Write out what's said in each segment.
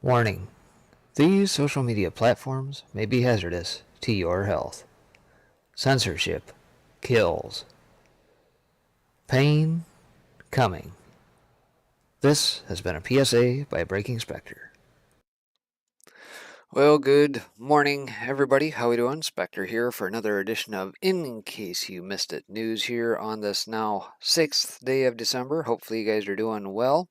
Warning: these social media platforms may be hazardous to your health. Censorship kills. Pain coming. This has been a PSA by Breaking Spectre. Well, good morning, everybody. How we doing? Spectre here for another edition of In Case You Missed It news here on this now 6th day of December. Hopefully you guys are doing well.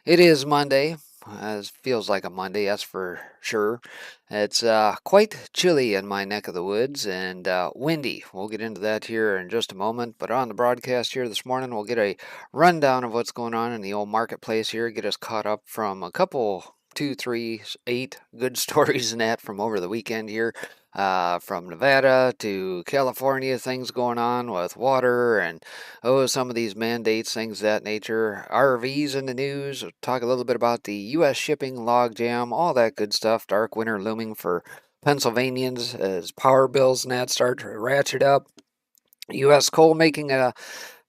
It is Monday. It feels like a Monday, that's for sure. It's quite chilly in my neck of the woods and windy. We'll get into that here in just a moment. But on the broadcast here this morning, we'll get a rundown of what's going on in the old marketplace here, get us caught up from a couple, 2, 3, 8 good stories in that from over the weekend here. From Nevada to California, things going on with water and some of these mandates, things of that nature. RVs in the news. We'll talk a little bit about the U.S. shipping logjam, all that good stuff. Dark winter looming for Pennsylvanians as power bills and that start to ratchet up. U.S. coal making a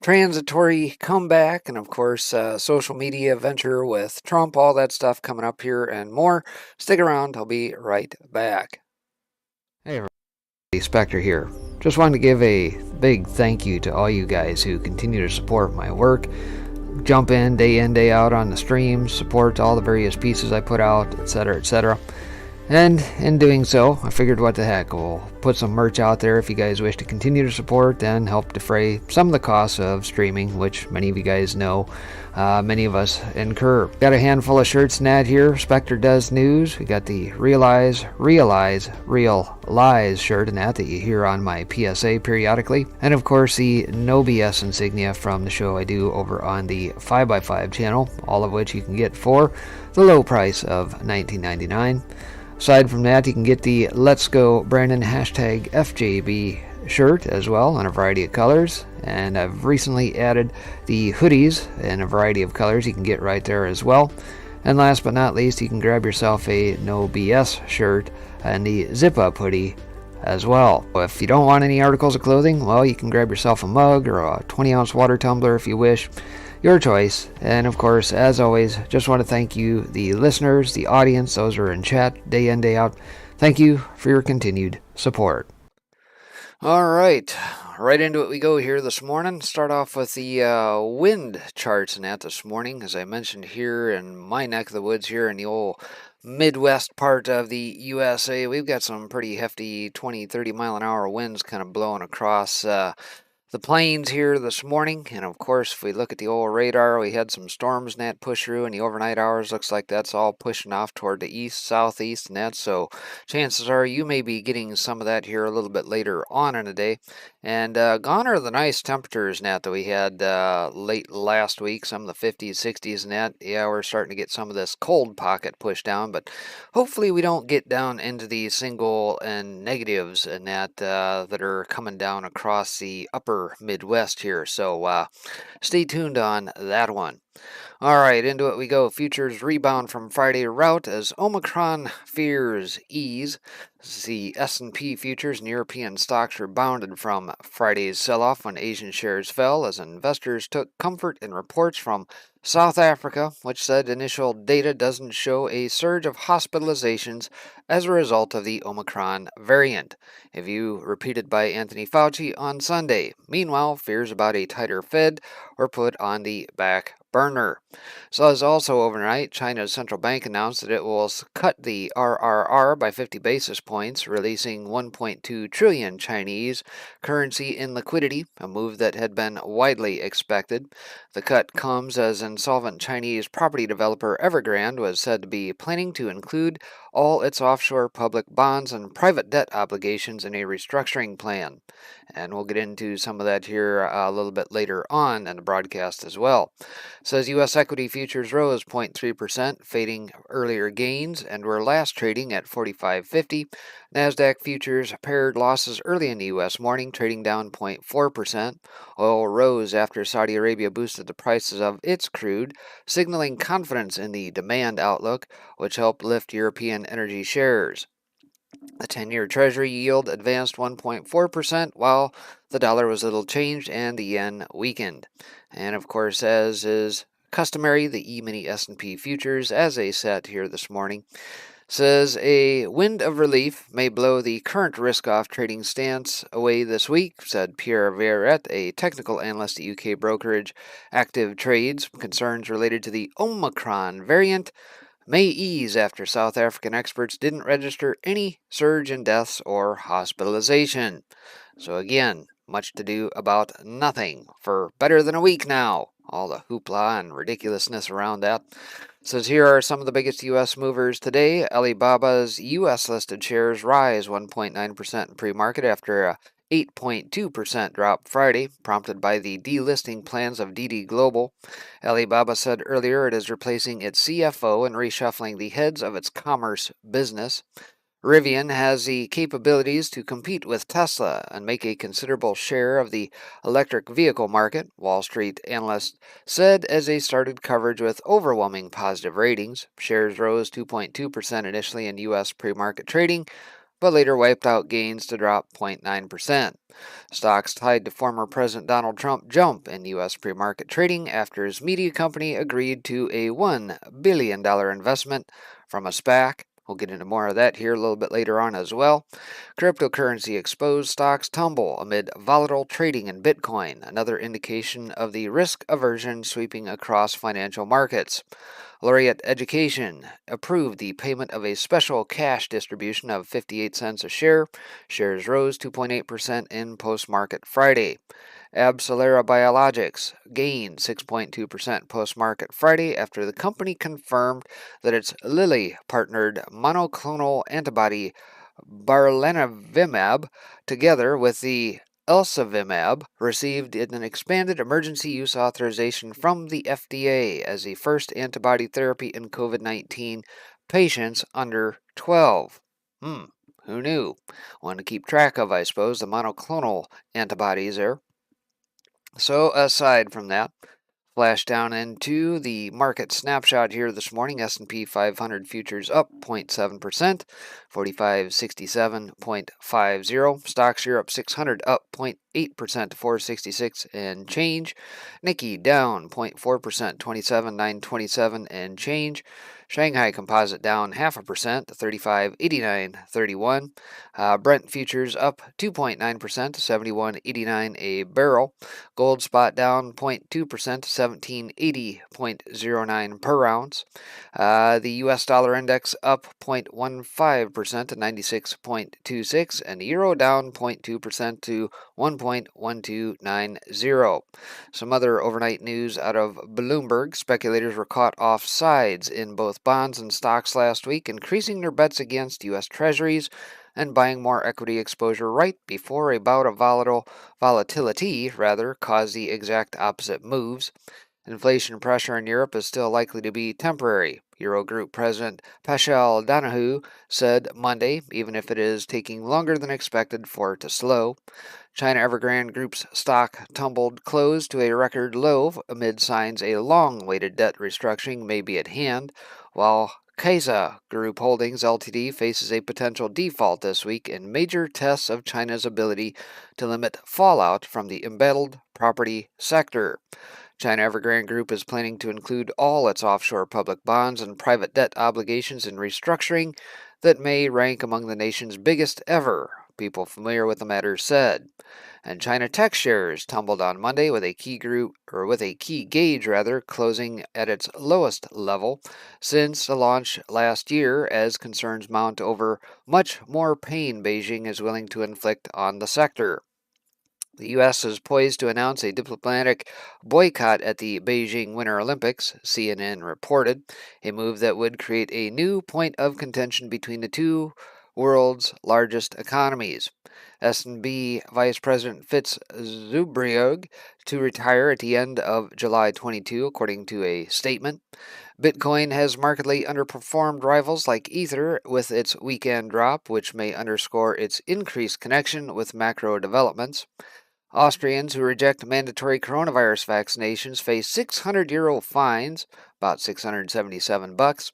transitory comeback, and of course, social media venture with Trump, all that stuff coming up here and more. Stick around, I'll be right back. Hey everybody, Spectre here. Just wanted to give a big thank you to all you guys who continue to support my work. Jump in, day out on the streams, support all the various pieces I put out, etc., etc. And in doing so, I figured what the heck, we'll put some merch out there if you guys wish to continue to support and help defray some of the costs of streaming, which many of you guys know many of us incur. Got a handful of shirts and that here. Spectre Does News. We got the Realize, Real Lies shirt and that you hear on my PSA periodically. And of course the No BS insignia from the show I do over on the 5x5 channel, all of which you can get for the low price of $19.99. Aside from that, you can get the Let's Go Brandon hashtag FJB shirt as well in a variety of colors. And I've recently added the hoodies in a variety of colors you can get right there as well. And last but not least, you can grab yourself a No BS shirt and the Zip Up hoodie as well. If you don't want any articles of clothing, well, you can grab yourself a mug or a 20-ounce water tumbler if you wish. Your choice. And of course, as always, just want to thank you, the listeners, the audience, those who are in chat day in, day out. Thank you for your continued support. All right into it we go here this morning. Start off with the wind charts and that this morning. As I mentioned here in my neck of the woods here in the old Midwest part of the USA, we've got some pretty hefty 20-30 mile an hour winds kind of blowing across the plains here this morning. And of course, if we look at the old radar, we had some storms and that push through in the overnight hours. Looks like that's all pushing off toward the east, southeast and that. So chances are you may be getting some of that here a little bit later on in the day. And gone are the nice temperatures and that we had late last week, some of the 50s, 60s and that. Yeah, we're starting to get some of this cold pocket pushed down, but hopefully we don't get down into the single and negatives and that that are coming down across the upper Midwest here. So stay tuned on that one. All right, into it we go. Futures rebound from Friday rout as Omicron fears ease. The S&P futures and European stocks rebounded from Friday's sell-off when Asian shares fell as investors took comfort in reports from South Africa, which said initial data doesn't show a surge of hospitalizations as a result of the Omicron variant. A view repeated by Anthony Fauci on Sunday. Meanwhile, fears about a tighter Fed were put on the back burner. So as also overnight, China's central bank announced that it will cut the RRR by 50 basis points, releasing 1.2 trillion Chinese currency in liquidity, a move that had been widely expected. The cut comes as insolvent Chinese property developer Evergrande was said to be planning to include all its offshore public bonds and private debt obligations in a restructuring plan. And we'll get into some of that here a little bit later on in the broadcast as well. It says U.S. equity futures rose 0.3%, fading earlier gains, and were last trading at 45.50. NASDAQ futures paired losses early in the U.S. morning, trading down 0.4%. Oil rose after Saudi Arabia boosted the prices of its crude, signaling confidence in the demand outlook, which helped lift European energy shares. The 10-year Treasury yield advanced 1.4%, while the dollar was little changed and the yen weakened. And of course, as is customary, the E-mini S&P futures, as they sat here this morning, says a wind of relief may blow the current risk-off trading stance away this week, said Pierre Verret, a technical analyst at UK brokerage Active Trades. Concerns related to the Omicron variant may ease after South African experts didn't register any surge in deaths or hospitalization. So again, much to do about nothing for better than a week now. All the hoopla and ridiculousness around that. It says here are some of the biggest U.S. movers today. Alibaba's U.S. listed shares rise 1.9% in pre-market after a 8.2% drop Friday, prompted by the delisting plans of DD Global. Alibaba said earlier it is replacing its CFO and reshuffling the heads of its commerce business. Rivian has the capabilities to compete with Tesla and make a considerable share of the electric vehicle market, Wall Street analysts said as they started coverage with overwhelming positive ratings. Shares rose 2.2% initially in U.S. pre-market trading, but later wiped out gains to drop 0.9%. Stocks tied to former President Donald Trump jump in U.S. pre-market trading after his media company agreed to a $1 billion investment from a SPAC. We'll get into more of that here a little bit later on as well. Cryptocurrency exposed stocks tumble amid volatile trading in Bitcoin, another indication of the risk aversion sweeping across financial markets. Laureate Education approved the payment of a special cash distribution of 58 cents a share. Shares rose 2.8% in post-market Friday. Abcelera Biologics gained 6.2% post-market Friday after the company confirmed that its Lilly-partnered monoclonal antibody Barlanivimab, together with the Elsivimab, received an expanded emergency use authorization from the FDA as the first antibody therapy in COVID-19 patients under 12. Who knew? One to keep track of, I suppose, the monoclonal antibodies there. So aside from that, flash down into the market snapshot here this morning. S&P 500 futures up 0.7%, 4567.50. Stocks Europe 600 up 0.8% to 466 and change. Nikkei down 0.4%, 27,927 and change. Shanghai Composite down 0.5% to 3589.31. Brent futures up 2.9% to 71.89 a barrel. Gold spot down 0.2% to 1780.09 per ounce. The U.S. dollar index up 0.15% to 96.26, and the euro down 0.2% to 1.1290. Some other overnight news out of Bloomberg. Speculators were caught off sides in both bonds and stocks last week, increasing their bets against U.S. Treasuries and buying more equity exposure right before a bout of volatility caused the exact opposite moves. Inflation pressure in Europe is still likely to be temporary, Eurogroup President Pascal Donahue said Monday, even if it is taking longer than expected for it to slow. China Evergrande Group's stock tumbled close to a record low amid signs a long-awaited debt restructuring may be at hand, while Kaisa Group Holdings Ltd. faces a potential default this week in major tests of China's ability to limit fallout from the embattled property sector. China Evergrande Group is planning to include all its offshore public bonds and private debt obligations in restructuring that may rank among the nation's biggest ever, people familiar with the matter said. And China tech shares tumbled on Monday with a key gauge closing at its lowest level since the launch last year as concerns mount over much more pain Beijing is willing to inflict on the sector. The U.S. is poised to announce a diplomatic boycott at the Beijing Winter Olympics, CNN reported, a move that would create a new point of contention between the two world's largest economies. S&B Vice President Fitz Zubriug to retire at the end of July 22, according to a statement. Bitcoin has markedly underperformed rivals like Ether with its weekend drop, which may underscore its increased connection with macro developments. Austrians who reject mandatory coronavirus vaccinations face 600 euro fines, about $677,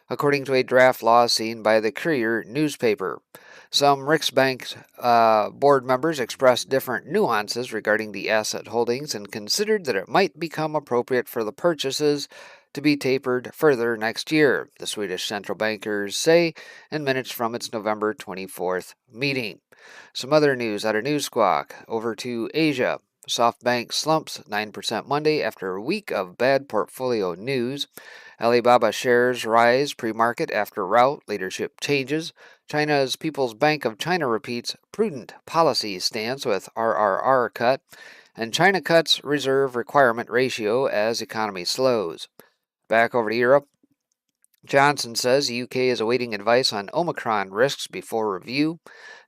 according to a draft law seen by the Courier newspaper. Some Riksbank board members expressed different nuances regarding the asset holdings and considered that it might become appropriate for the purchases to be tapered further next year, the Swedish central bankers say in minutes from its November 24th meeting. Some other news out of News Squawk. Over to Asia. SoftBank slumps 9% Monday after a week of bad portfolio news. Alibaba shares rise pre-market after rout leadership changes. China's People's Bank of China repeats prudent policy stance with RRR cut. And China cuts reserve requirement ratio as economy slows. Back over to Europe. Johnson says the UK is awaiting advice on Omicron risks before review.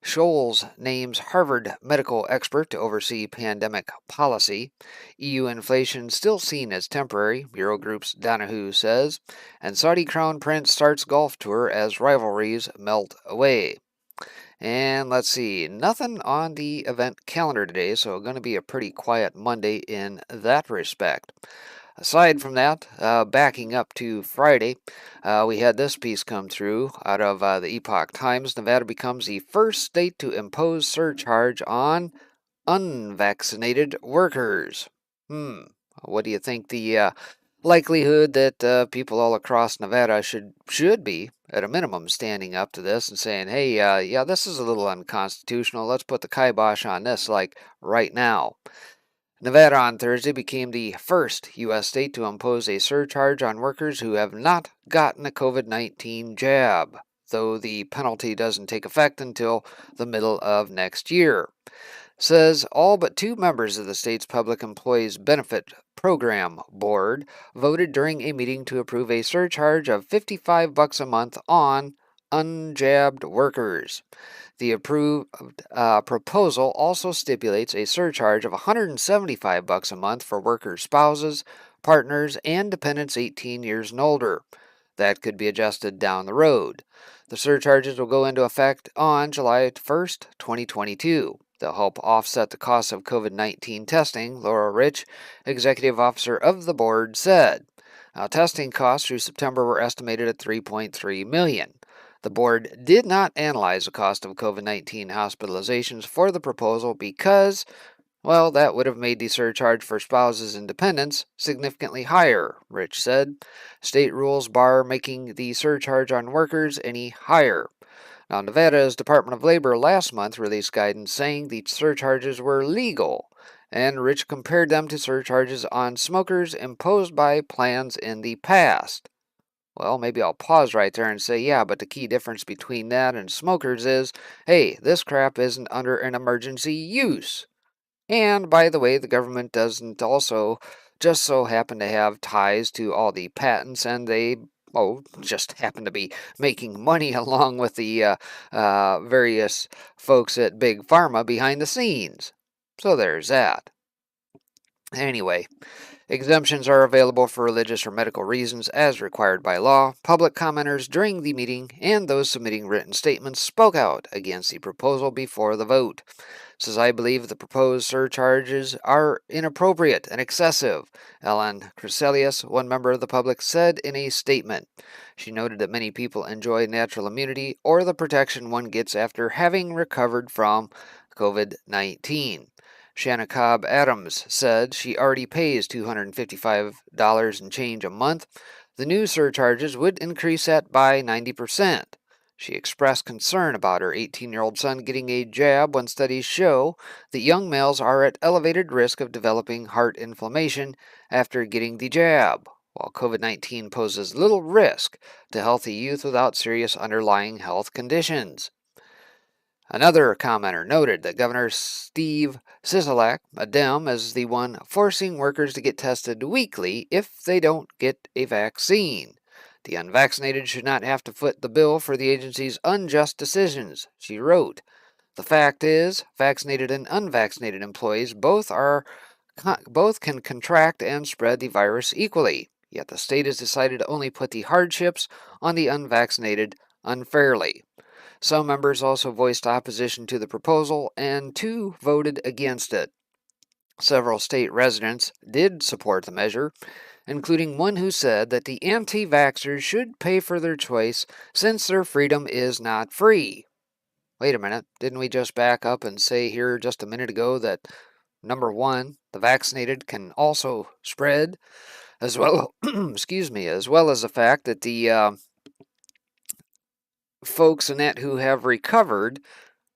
Scholes names Harvard medical expert to oversee pandemic policy. EU inflation still seen as temporary, Eurogroup's Donahue says. And Saudi Crown Prince starts golf tour as rivalries melt away. And let's see, nothing on the event calendar today, so going to be a pretty quiet Monday in that respect. Aside from that, backing up to Friday, we had this piece come through out of the Epoch Times. Nevada becomes the first state to impose surcharge on unvaccinated workers. What do you think the likelihood that people all across Nevada should be, at a minimum, standing up to this and saying, hey, yeah, this is a little unconstitutional. Let's put the kibosh on this, like, right now. Nevada on Thursday became the first U.S. state to impose a surcharge on workers who have not gotten a COVID-19 jab, though the penalty doesn't take effect until the middle of next year. Says all but 2 members of the state's Public Employees Benefit Program Board voted during a meeting to approve a surcharge of $55 a month on unjabbed workers. The approved proposal also stipulates a surcharge of $175 a month for workers' spouses, partners, and dependents 18 years and older. That could be adjusted down the road. The surcharges will go into effect on July 1st, 2022. They'll help offset the cost of COVID-19 testing, Laura Rich, executive officer of the board, said. Now, testing costs through September were estimated at $3.3 million. The board did not analyze the cost of COVID-19 hospitalizations for the proposal because, well, that would have made the surcharge for spouses and dependents significantly higher, Rich said. State rules bar making the surcharge on workers any higher. Now, Nevada's Department of Labor last month released guidance saying the surcharges were legal, and Rich compared them to surcharges on smokers imposed by plans in the past. Well, maybe I'll pause right there and say, yeah, but the key difference between that and smokers is, hey, this crap isn't under an emergency use. And, by the way, the government doesn't also just so happen to have ties to all the patents, and they, just happen to be making money along with the various folks at Big Pharma behind the scenes. So there's that. Anyway, exemptions are available for religious or medical reasons as required by law. Public commenters during the meeting and those submitting written statements spoke out against the proposal before the vote. Says, I believe the proposed surcharges are inappropriate and excessive, Ellen Creselius, one member of the public, said in a statement. She noted that many people enjoy natural immunity or the protection one gets after having recovered from COVID-19. Shanna Cobb Adams said she already pays $255 and change a month. The new surcharges would increase that by 90%. She expressed concern about her 18-year-old son getting a jab when studies show that young males are at elevated risk of developing heart inflammation after getting the jab, while COVID-19 poses little risk to healthy youth without serious underlying health conditions. Another commenter noted that Governor Steve Sisolak, a Dem, is the one forcing workers to get tested weekly if they don't get a vaccine. The unvaccinated should not have to foot the bill for the agency's unjust decisions, she wrote. The fact is, vaccinated and unvaccinated employees both can contract and spread the virus equally, yet the state has decided to only put the hardships on the unvaccinated unfairly. Some members also voiced opposition to the proposal, and 2 voted against it. Several state residents did support the measure, including one who said that the anti-vaxxers should pay for their choice since their freedom is not free. Wait a minute, didn't we just back up and say here just a minute ago that number one, the vaccinated can also spread, as well, excuse me, as well as the fact that the folks in that who have recovered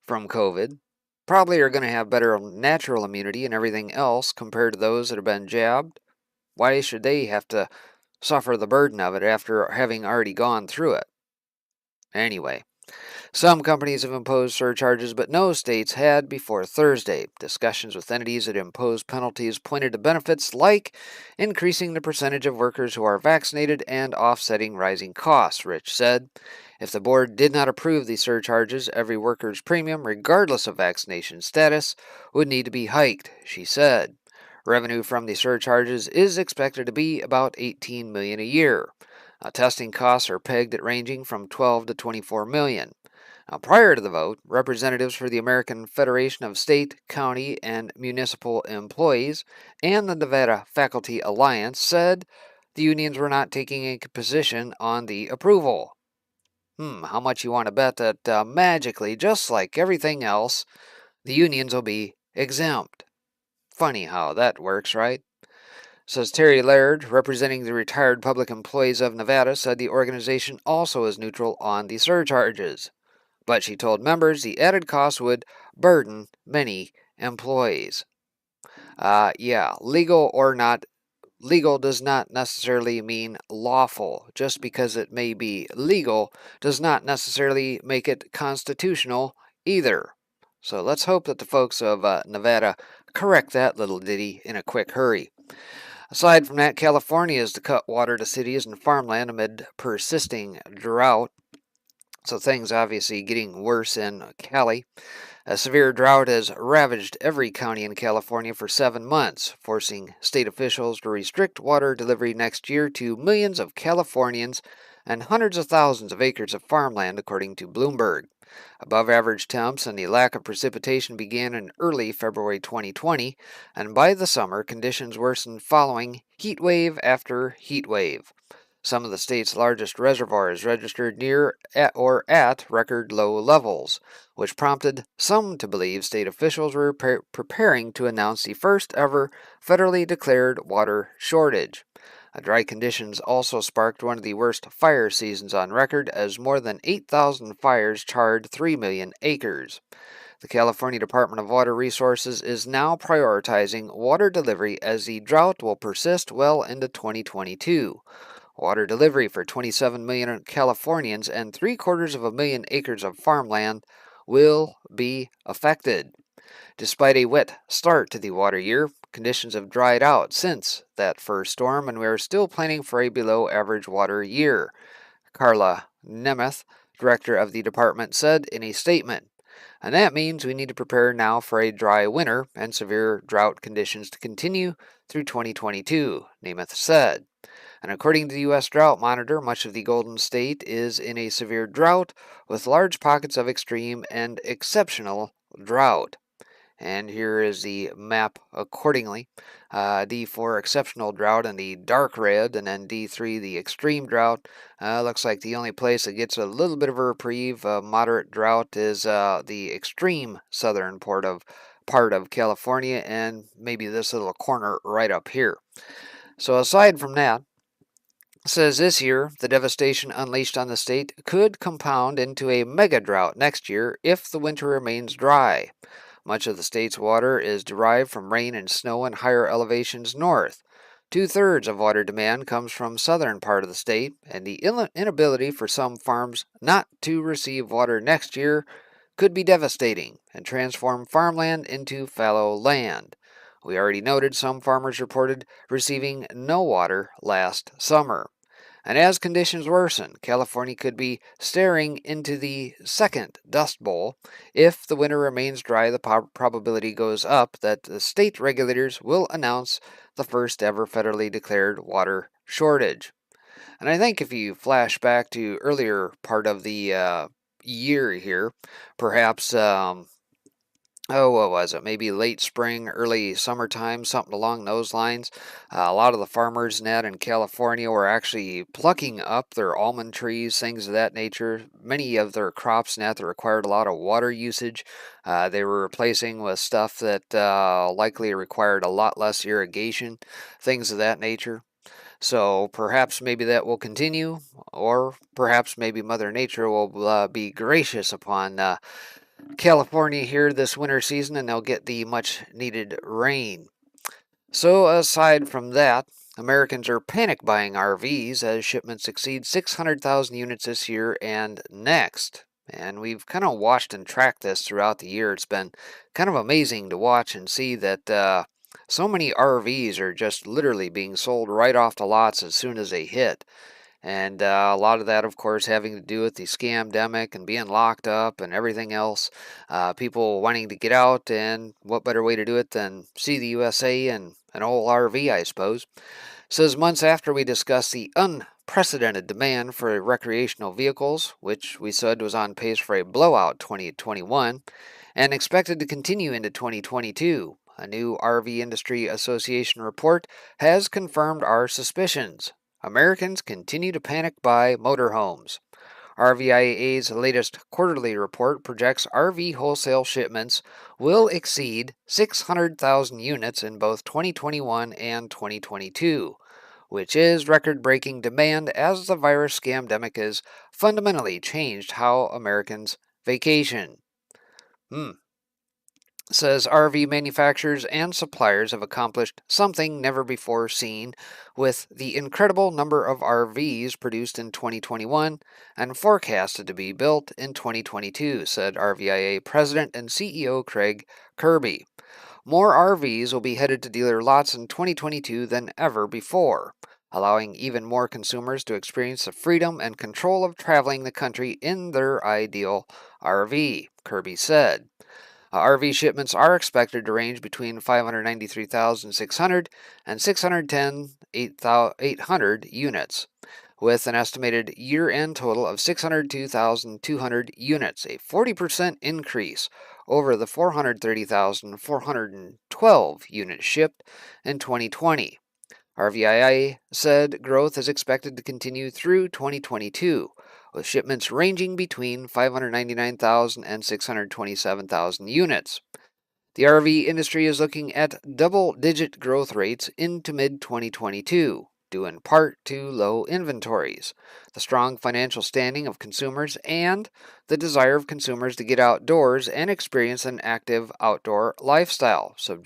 from COVID probably are going to have better natural immunity and everything else compared to those that have been jabbed. Why should they have to suffer the burden of it after having already gone through it? Anyway, some companies have imposed surcharges, but no states had before Thursday. Discussions with entities that impose penalties pointed to benefits like increasing the percentage of workers who are vaccinated and offsetting rising costs, Rich said. If the board did not approve the surcharges, every worker's premium, regardless of vaccination status, would need to be hiked, she said. Revenue from the surcharges is expected to be about $18 million a year. Testing costs are pegged at ranging from $12 to $24 million. Now, prior to the vote, representatives for the American Federation of State, County, and Municipal Employees and the Nevada Faculty Alliance said the unions were not taking a position on the approval. How much you want to bet that magically, just like everything else, the unions will be exempt? Funny how that works, right? Says Terry Laird, representing the retired public employees of Nevada, said the organization also is neutral on the surcharges. But she told members the added cost would burden many employees. Legal or not, legal does not necessarily mean lawful. Just because it may be legal does not necessarily make it constitutional either. So let's hope that the folks of Nevada correct that little ditty in a quick hurry. Aside from that, California is to cut water to cities and farmland amid persisting drought. So things obviously getting worse in Cali. A severe drought has ravaged every county in California for 7 months, forcing state officials to restrict water delivery next year to millions of Californians and hundreds of thousands of acres of farmland, according to Bloomberg. Above average temps and the lack of precipitation began in early February 2020, and by the summer, conditions worsened following heat wave after heat wave. Some of the state's largest reservoirs registered near at record low levels, which prompted some to believe state officials were preparing to announce the first ever federally declared water shortage. Dry conditions also sparked one of the worst fire seasons on record, as more than 8,000 fires charred 3 million acres. The California Department of Water Resources is now prioritizing water delivery as the drought will persist well into 2022. Water delivery for 27 million Californians and 750,000 acres of farmland will be affected. Despite a wet start to the water year, conditions have dried out since that first storm, and we are still planning for a below average water year, Carla Nemeth, director of the department, said in a statement. And that means we need to prepare now for a dry winter and severe drought conditions to continue through 2022, Nemeth said. And according to the U.S. Drought Monitor, much of the Golden State is in a severe drought, with large pockets of extreme and exceptional drought. And here is the map accordingly. D4 exceptional drought in the dark red, and then D3 the extreme drought. Looks like the only place that gets a little bit of a reprieve, moderate drought, is the extreme southern part of California, and maybe this little corner right up here. So aside from that, says this year, the devastation unleashed on the state could compound into a mega drought next year if the winter remains dry. Much of the state's water is derived from rain and snow in higher elevations north. 2/3 of water demand comes from southern part of the state, and the inability for some farms not to receive water next year could be devastating and transform farmland into fallow land. We already noted some farmers reported receiving no water last summer. And as conditions worsen, California could be staring into the second Dust Bowl. If the winter remains dry, the probability goes up that the state regulators will announce the first ever federally declared water shortage. And I think if you flash back to earlier part of the year here, perhaps oh, what was it? Maybe late spring, early summertime, something along those lines. A lot of the farmers net in California were actually plucking up their almond trees, things of that nature. Many of their crops net that required a lot of water usage, they were replacing with stuff that likely required a lot less irrigation, things of that nature. So perhaps maybe that will continue, or perhaps maybe Mother Nature will be gracious upon California here this winter season and they'll get the much needed rain. So, aside from that, Americans are panic buying RVs as shipments exceed 600,000 units this year and next. And we've kind of watched and tracked this throughout the year. It's been kind of amazing to watch and see that so many RVs are just literally being sold right off the lots as soon as they hit. And a lot of that, of course, having to do with the scamdemic and being locked up and everything else. People wanting to get out, and what better way to do it than see the USA and an old RV, I suppose. Says months after we discussed the unprecedented demand for recreational vehicles, which we said was on pace for a blowout 2021, and expected to continue into 2022. A new RV Industry Association report has confirmed our suspicions. Americans continue to panic buy motorhomes. RVIA's latest quarterly report projects RV wholesale shipments will exceed 600,000 units in both 2021 and 2022, which is record-breaking demand as the virus scamdemic has fundamentally changed how Americans vacation. Says RV manufacturers and suppliers have accomplished something never before seen with the incredible number of RVs produced in 2021 and forecasted to be built in 2022, said RVIA President and CEO Craig Kirby. More RVs will be headed to dealer lots in 2022 than ever before, allowing even more consumers to experience the freedom and control of traveling the country in their ideal RV, Kirby said. RV shipments are expected to range between 593,600 and 610,800 units, with an estimated year-end total of 602,200 units, a 40% increase over the 430,412 units shipped in 2020. RVIA said growth is expected to continue through 2022, with shipments ranging between 599,000 and 627,000 units. The RV industry is looking at double-digit growth rates into mid-2022, due in part to low inventories, the strong financial standing of consumers, and the desire of consumers to get outdoors and experience an active outdoor lifestyle, said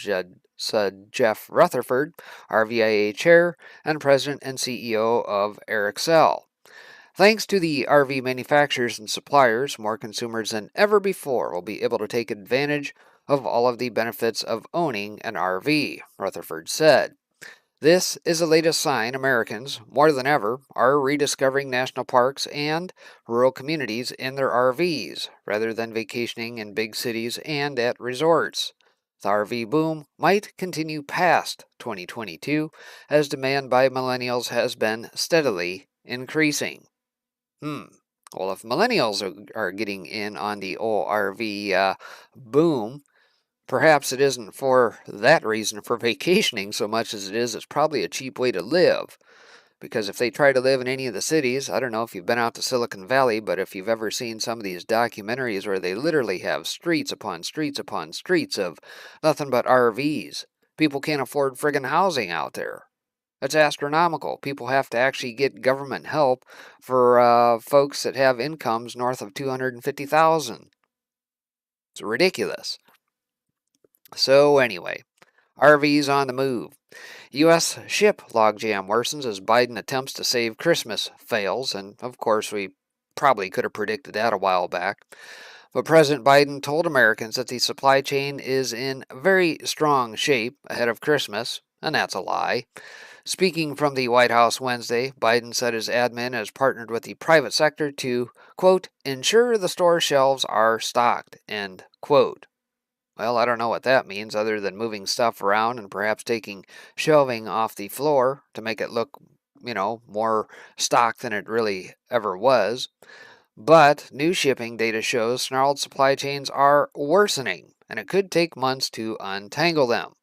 Jeff Rutherford, RVIA Chair and President and CEO of Airxcel. Thanks to the RV manufacturers and suppliers, more consumers than ever before will be able to take advantage of all of the benefits of owning an RV, Rutherford said. This is the latest sign Americans, more than ever, are rediscovering national parks and rural communities in their RVs, rather than vacationing in big cities and at resorts. The RV boom might continue past 2022 as demand by millennials has been steadily increasing. Well, if millennials are getting in on the old RV boom, perhaps it isn't for that reason for vacationing so much as it's probably a cheap way to live. Because if they try to live in any of the cities, I don't know if you've been out to Silicon Valley, but if you've ever seen some of these documentaries where they literally have streets upon streets upon streets of nothing but RVs, people can't afford friggin' housing out there. It's astronomical. People have to actually get government help for folks that have incomes north of $250,000. It's ridiculous. So anyway, RVs on the move. U.S. ship logjam worsens as Biden attempts to save Christmas fails, and of course we probably could have predicted that a while back. But President Biden told Americans that the supply chain is in very strong shape ahead of Christmas, and that's a lie. Speaking from the White House Wednesday, Biden said his admin has partnered with the private sector to, quote, ensure the store shelves are stocked, end quote. Well, I don't know what that means other than moving stuff around and perhaps taking shelving off the floor to make it look, more stocked than it really ever was. But new shipping data shows snarled supply chains are worsening and it could take months to untangle them.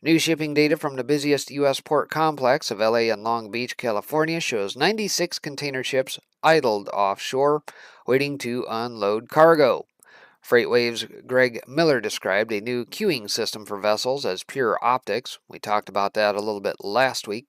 New shipping data from the busiest U.S. port complex of LA and Long Beach, California shows 96 container ships idled offshore, waiting to unload cargo. FreightWave's Greg Miller described a new queuing system for vessels as pure optics. We talked about that a little bit last week,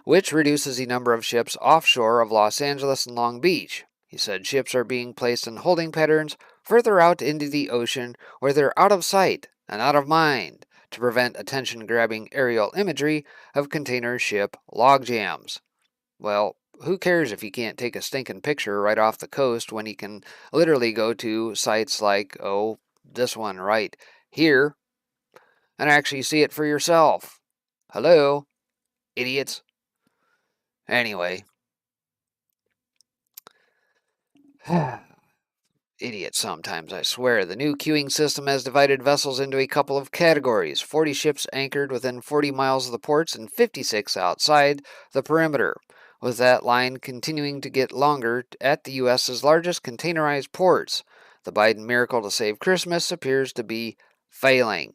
which reduces the number of ships offshore of Los Angeles and Long Beach. He said ships are being placed in holding patterns further out into the ocean where they're out of sight and out of mind to prevent attention-grabbing aerial imagery of container ship logjams. Well, who cares if you can't take a stinking picture right off the coast when you can literally go to sites like, oh, this one right here, and actually see it for yourself? Hello, idiots. Anyway, idiots sometimes, I swear. The new queuing system has divided vessels into a couple of categories: 40 ships anchored within 40 miles of the ports and 56 outside the perimeter, with that line continuing to get longer at the U.S.'s largest containerized ports. The Biden miracle to save Christmas appears to be failing.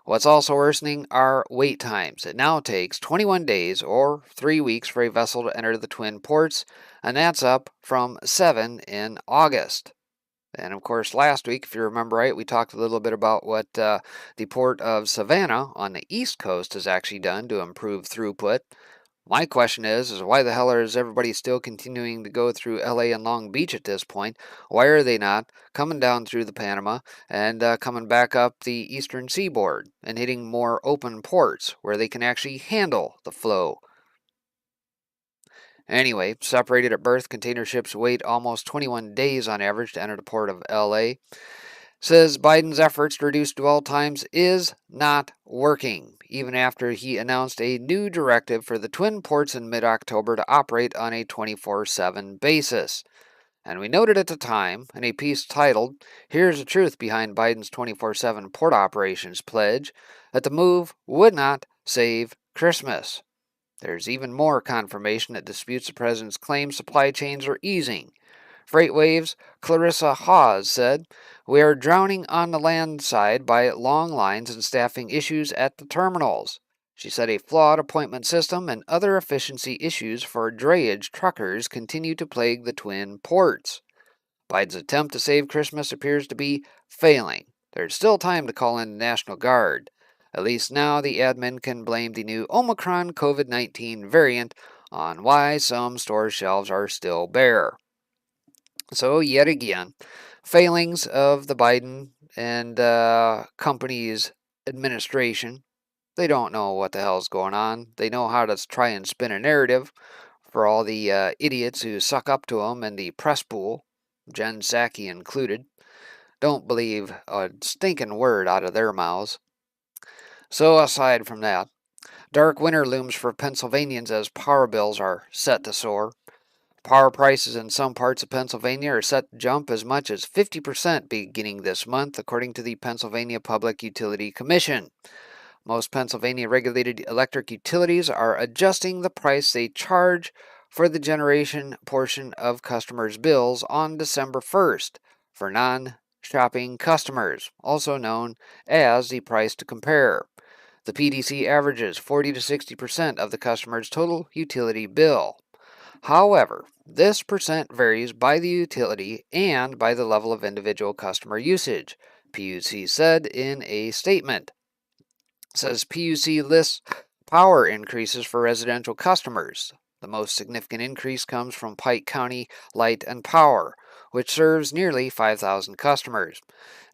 What's also worsening are wait times. It now takes 21 days or 3 weeks for a vessel to enter the twin ports, and that's up from 7 in August. And of course, last week, if you remember right, we talked a little bit about what the port of Savannah on the East Coast has actually done to improve throughput. My question is why the hell is everybody still continuing to go through LA and Long Beach at this point? Why are they not coming down through the Panama and coming back up the eastern seaboard and hitting more open ports where they can actually handle the flow? Anyway, separated at berth, container ships wait almost 21 days on average to enter the port of LA. Says Biden's efforts to reduce dwell times is not working, even after he announced a new directive for the twin ports in mid-October to operate on a 24/7 basis. And we noted at the time, in a piece titled, "Here's the Truth Behind Biden's 24/7 Port Operations Pledge," that the move would not save Christmas. There's even more confirmation that disputes the president's claim supply chains are easing. FreightWave's Clarissa Hawes said, "We are drowning on the land side by long lines and staffing issues at the terminals." She said a flawed appointment system and other efficiency issues for drayage truckers continue to plague the twin ports. Biden's attempt to save Christmas appears to be failing. There's still time to call in the National Guard. At least now the admin can blame the new Omicron COVID-19 variant on why some store shelves are still bare. So, yet again, failings of the Biden and company's administration. They don't know what the hell's going on. They know how to try and spin a narrative for all the idiots who suck up to them in the press pool, Jen Psaki included. Don't believe a stinking word out of their mouths. So, aside from that, dark winter looms for Pennsylvanians as power bills are set to soar. Power prices in some parts of Pennsylvania are set to jump as much as 50% beginning this month, according to the Pennsylvania Public Utility Commission. Most Pennsylvania regulated electric utilities are adjusting the price they charge for the generation portion of customers' bills on December 1st for non-shopping customers, also known as the price to compare. The PDC averages 40 to 60% of the customer's total utility bill. However, this percent varies by the utility and by the level of individual customer usage, PUC said in a statement. It says PUC lists power increases for residential customers. The most significant increase comes from Pike County Light and Power, which serves nearly 5,000 customers,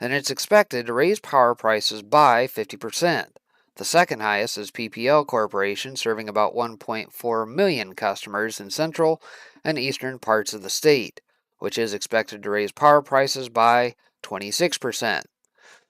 and it's expected to raise power prices by 50%. The second highest is PPL Corporation, serving about 1.4 million customers in central and eastern parts of the state, which is expected to raise power prices by 26%.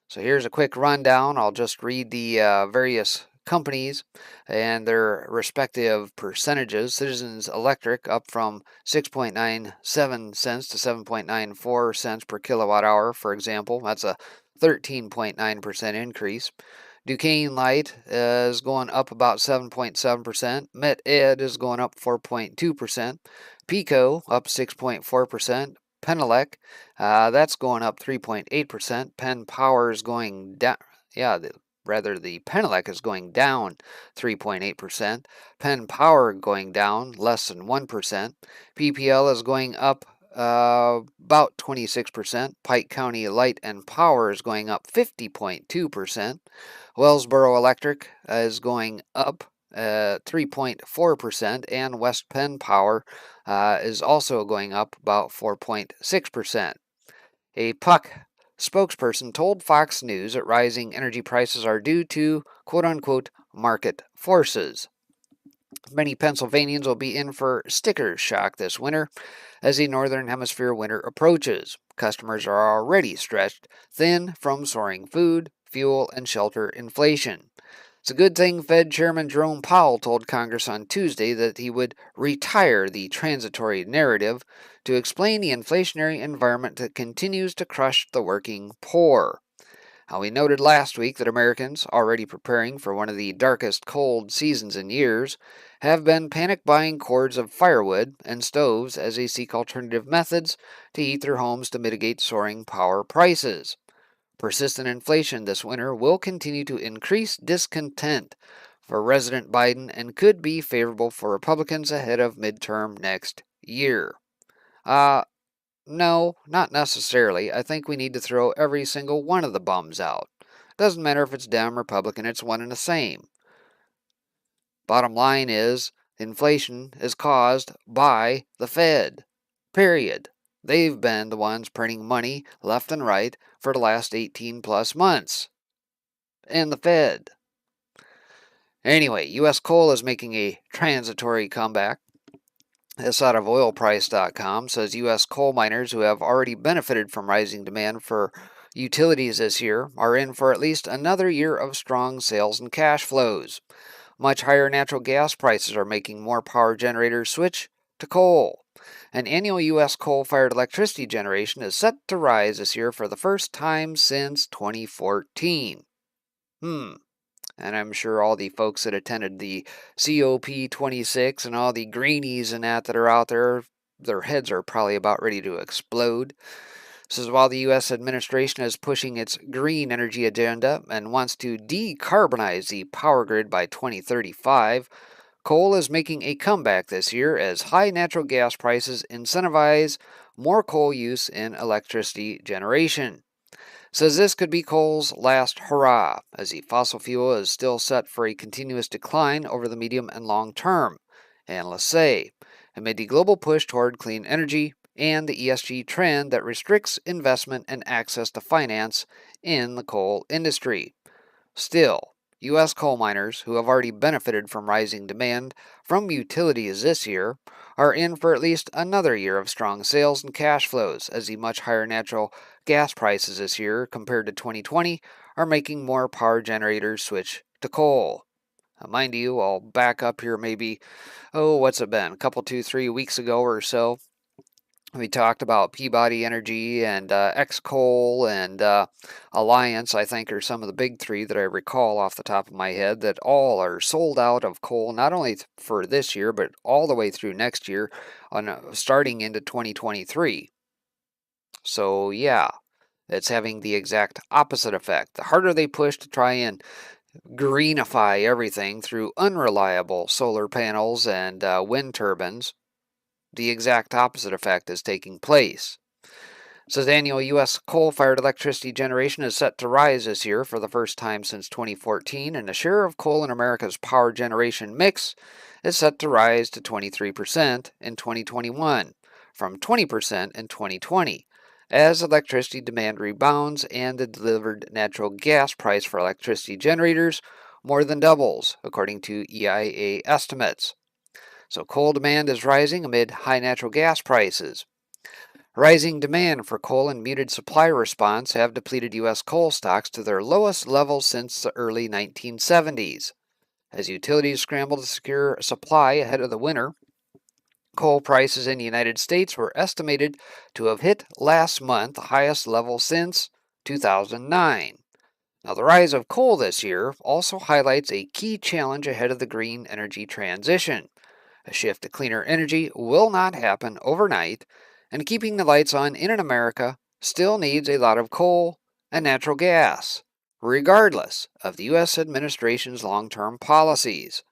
So here's a quick rundown. I'll just read the various companies and their respective percentages. Citizens Electric up from 6.97 cents to 7.94 cents per kilowatt hour, for example. That's a 13.9% increase. Duquesne Light is going up about 7.7%. Met Ed is going up 4.2%. Pico up 6.4%. Penelec, that's going up 3.8%. Penn Power is going down. Yeah, the Penelec is going down 3.8%. Penn Power going down less than 1%. PPL is going up about 26%. Pike County Light and Power is going up 50.2%. Wellsboro Electric is going up 3.4%, and West Penn Power is also going up about 4.6%. A Puck spokesperson told Fox News that rising energy prices are due to quote-unquote market forces. Many Pennsylvanians will be in for sticker shock this winter as the Northern Hemisphere winter approaches. Customers are already stretched thin from soaring food, fuel, and shelter inflation. It's a good thing Fed Chairman Jerome Powell told Congress on Tuesday that he would retire the transitory narrative to explain the inflationary environment that continues to crush the working poor. How he noted last week that Americans, already preparing for one of the darkest cold seasons in years, have been panic buying cords of firewood and stoves as they seek alternative methods to heat their homes to mitigate soaring power prices. Persistent inflation this winter will continue to increase discontent for President Biden and could be favorable for Republicans ahead of midterm next year. No, not necessarily. I think we need to throw every single one of the bums out. Doesn't matter if it's Dem, Republican, it's one and the same. Bottom line is, inflation is caused by the Fed. Period. They've been the ones printing money left and right for the last 18 plus months. And the Fed. Anyway, U.S. coal is making a transitory comeback. This out of oilprice.com says U.S. coal miners who have already benefited from rising demand for utilities this year are in for at least another year of strong sales and cash flows. Much higher natural gas prices are making more power generators switch to coal. An annual U.S. coal-fired electricity generation is set to rise this year for the first time since 2014. And I'm sure all the folks that attended the COP26 and all the greenies and that are out there, their heads are probably about ready to explode. This is while the U.S. administration is pushing its green energy agenda and wants to decarbonize the power grid by 2035, coal is making a comeback this year as high natural gas prices incentivize more coal use in electricity generation. Says this could be coal's last hurrah, as the fossil fuel is still set for a continuous decline over the medium and long term, analysts say, amid the global push toward clean energy and the ESG trend that restricts investment and access to finance in the coal industry. Still, U.S. coal miners, who have already benefited from rising demand from utilities this year, are in for at least another year of strong sales and cash flows, as the much higher natural gas prices this year compared to 2020 are making more power generators switch to coal. Mind you, I'll back up here maybe, what's it been? A couple, 2-3 weeks ago or so. We talked about Peabody Energy and X-Coal and Alliance, I think, are some of the big three that I recall off the top of my head that all are sold out of coal, not only for this year, but all the way through next year, starting into 2023. So, yeah, it's having the exact opposite effect. The harder they push to try and greenify everything through unreliable solar panels and wind turbines, the exact opposite effect is taking place. It says annual U.S. coal-fired electricity generation is set to rise this year for the first time since 2014, and the share of coal in America's power generation mix is set to rise to 23% in 2021, from 20% in 2020, as electricity demand rebounds and the delivered natural gas price for electricity generators more than doubles, according to EIA estimates. So coal demand is rising amid high natural gas prices. Rising demand for coal and muted supply response have depleted U.S. coal stocks to their lowest levels since the early 1970s. As utilities scramble to secure supply ahead of the winter, coal prices in the United States were estimated to have hit last month the highest level since 2009. Now, the rise of coal this year also highlights a key challenge ahead of the green energy transition. A shift to cleaner energy will not happen overnight, and keeping the lights on in America still needs a lot of coal and natural gas, regardless of the U.S. administration's long-term policies.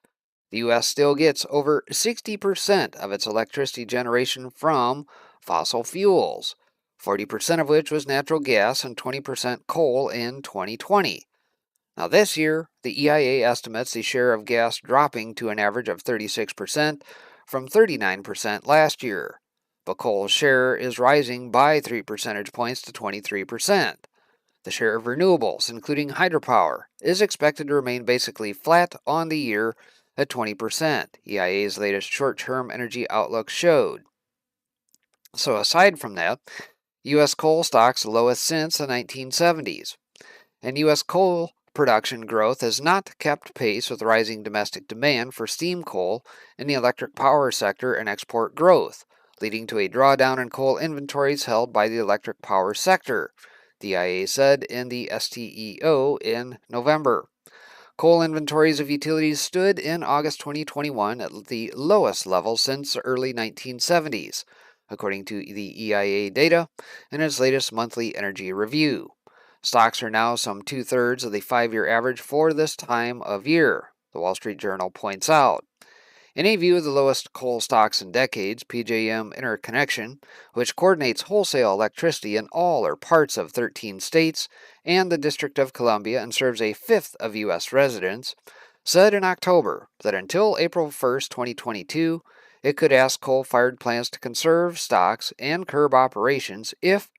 The U.S. still gets over 60% of its electricity generation from fossil fuels, 40% of which was natural gas and 20% coal in 2020. Now, this year, the EIA estimates the share of gas dropping to an average of 36% from 39% last year, but coal's share is rising by 3 percentage points to 23%. The share of renewables, including hydropower, is expected to remain basically flat on the year at 20%, EIA's latest short-term energy outlook showed. So aside from that, U.S. coal stocks lowest since the 1970s, and U.S. coal production growth has not kept pace with rising domestic demand for steam coal in the electric power sector and export growth, leading to a drawdown in coal inventories held by the electric power sector, the EIA said in the STEO in November. Coal inventories of utilities stood in August 2021 at the lowest level since the early 1970s, according to the EIA data in its latest monthly energy review. Stocks are now some two-thirds of the 5-year average for this time of year, the Wall Street Journal points out. In a view of the lowest coal stocks in decades, PJM Interconnection, which coordinates wholesale electricity in all or parts of 13 states and the District of Columbia and serves a fifth of U.S. residents, said in October that until April 1, 2022, it could ask coal-fired plants to conserve stocks and curb operations if